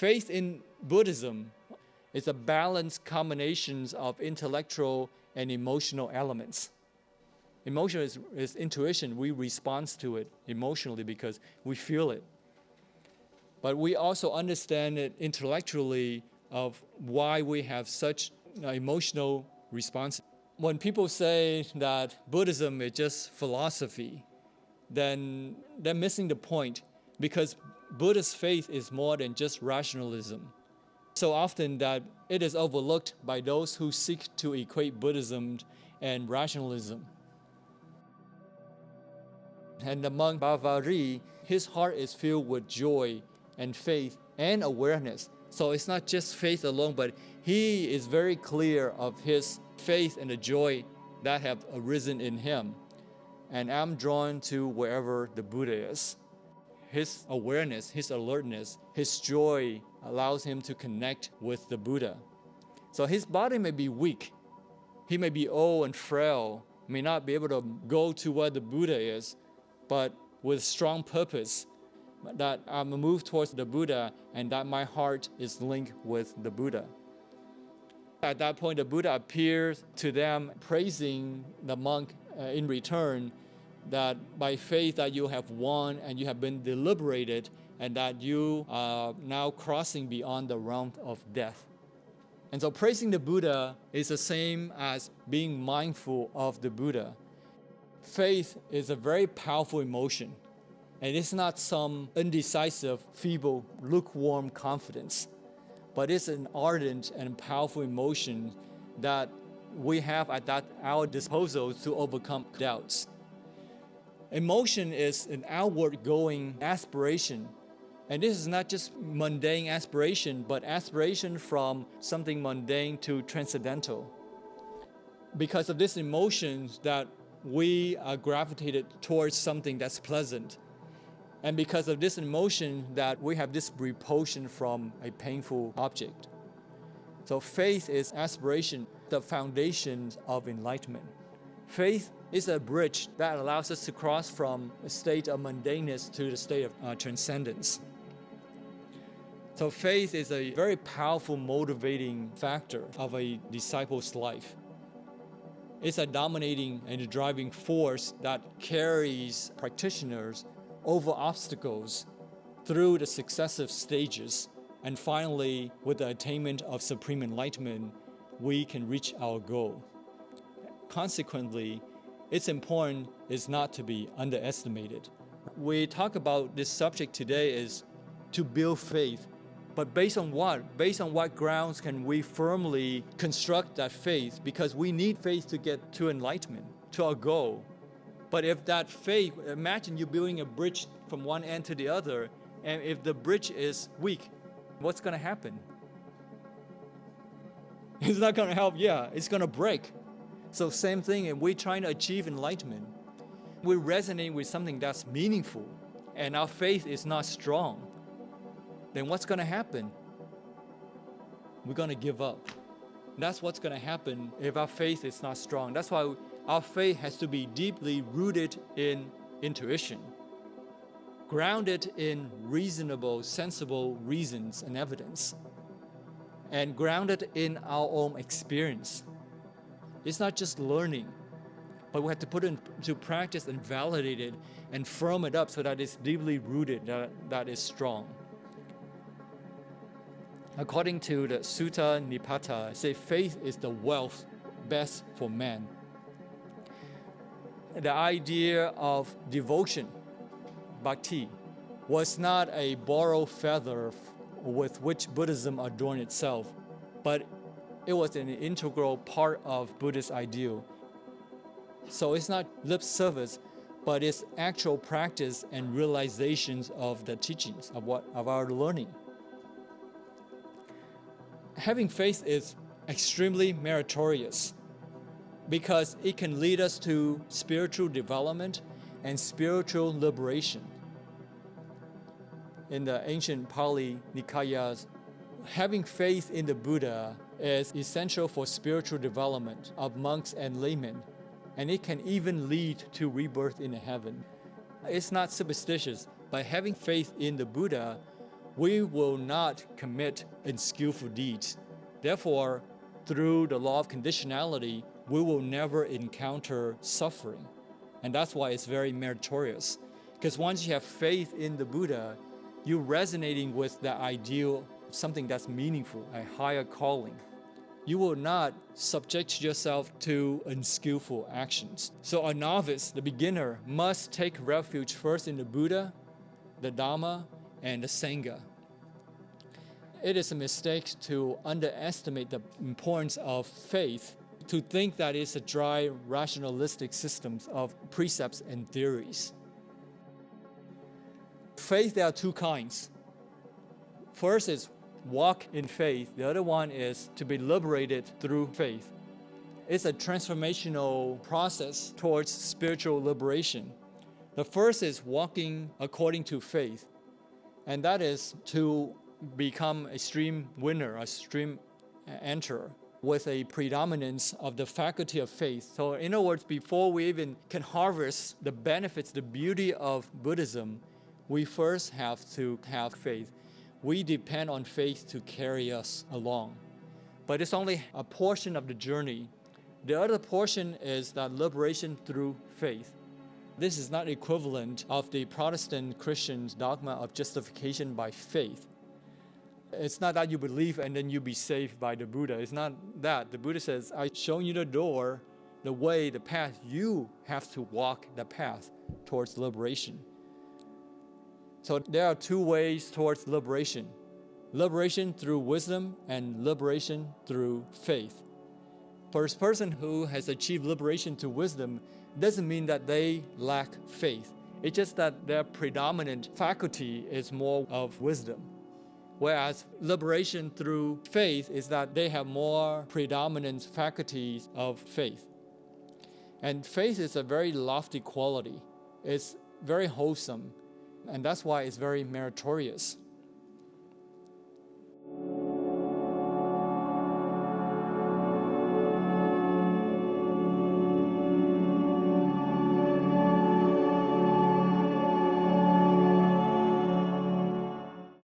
Faith in Buddhism is a balanced combination of intellectual and emotional elements. Emotion is intuition. We respond to it emotionally because we feel it. But we also understand it intellectually of why we have such emotional response. When people say that Buddhism is just philosophy, then they're missing the point, because Buddhist faith is more than just rationalism. So often that it is overlooked by those who seek to equate Buddhism and rationalism. And the monk Bavari, his heart is filled with joy and faith and awareness. So it's not just faith alone, but he is very clear of his faith and the joy that have arisen in him. And I'm drawn to wherever the Buddha is. His awareness, his alertness, his joy allows him to connect with the Buddha. So his body may be weak. He may be old and frail, may not be able to go to where the Buddha is, but with strong purpose, that I'm moved towards the Buddha and that my heart is linked with the Buddha. At that point, the Buddha appears to them, praising the monk in return, that by faith that you have won and you have been deliberated, and that you are now crossing beyond the realm of death. And so praising the Buddha is the same as being mindful of the Buddha. Faith is a very powerful emotion, and it's not some indecisive, feeble, lukewarm confidence, but it's an ardent and powerful emotion that we have at our disposal to overcome doubts. Emotion is an outward-going aspiration, and this is not just mundane aspiration, but aspiration from something mundane to transcendental. Because of this emotion that we are gravitated towards something that's pleasant. And because of this emotion that we have this repulsion from a painful object. So faith is aspiration, the foundation of enlightenment. Faith is a bridge that allows us to cross from a state of mundaneness to the state of transcendence. So faith is a very powerful motivating factor of a disciple's life. It's a dominating and a driving force that carries practitioners over obstacles through the successive stages. And finally, with the attainment of supreme enlightenment, we can reach our goal. Consequently, its importance is not to be underestimated. We talk about this subject today is to build faith. But based on what? Based on what grounds can we firmly construct that faith? Because we need faith to get to enlightenment, to our goal. But if that faith, imagine you building a bridge from one end to the other, and if the bridge is weak, what's going to happen? It's not going to help, it's going to break. So same thing, and we're trying to achieve enlightenment. We resonate with something that's meaningful, and our faith is not strong. Then what's going to happen? We're going to give up. That's what's going to happen if our faith is not strong. That's why our faith has to be deeply rooted in intuition, grounded in reasonable, sensible reasons and evidence, and grounded in our own experience. It's not just learning, but we have to put it into practice and validate it and firm it up so that it's deeply rooted, that is strong. According to the Sutta Nipata, say faith is the wealth best for man. The idea of devotion, bhakti, was not a borrowed feather with which Buddhism adorned itself, but it was an integral part of Buddhist ideal. So it's not lip service, but it's actual practice and realizations of the teachings of our learning. Having faith is extremely meritorious because it can lead us to spiritual development and spiritual liberation. In the ancient Pali Nikayas, having faith in the Buddha is essential for spiritual development of monks and laymen, and it can even lead to rebirth in heaven. It's not superstitious, but having faith in the Buddha we will not commit unskillful deeds. Therefore, through the law of conditionality, we will never encounter suffering. And that's why it's very meritorious. Because once you have faith in the Buddha, you're resonating with the ideal of something that's meaningful, a higher calling. You will not subject yourself to unskillful actions. So a novice, the beginner, must take refuge first in the Buddha, the Dhamma, and the Sangha. It is a mistake to underestimate the importance of faith, to think that it's a dry, rationalistic system of precepts and theories. Faith, there are two kinds. First is walk in faith. The other one is to be liberated through faith. It's a transformational process towards spiritual liberation. The first is walking according to faith, and that is to become a stream winner, a stream enterer, with a predominance of the faculty of faith. So in other words, before we even can harvest the benefits, the beauty of Buddhism, we first have to have faith. We depend on faith to carry us along. But it's only a portion of the journey. The other portion is that liberation through faith. This is not equivalent of the Protestant Christian dogma of justification by faith. It's not that you believe and then you be saved by the Buddha. It's not that. The Buddha says, I've shown you the door, the way, the path. You have to walk the path towards liberation. So there are two ways towards liberation. Liberation through wisdom and liberation through faith. For a person who has achieved liberation to wisdom doesn't mean that they lack faith. It's just that their predominant faculty is more of wisdom. Whereas liberation through faith is that they have more predominant faculties of faith. And faith is a very lofty quality. It's very wholesome. And that's why it's very meritorious.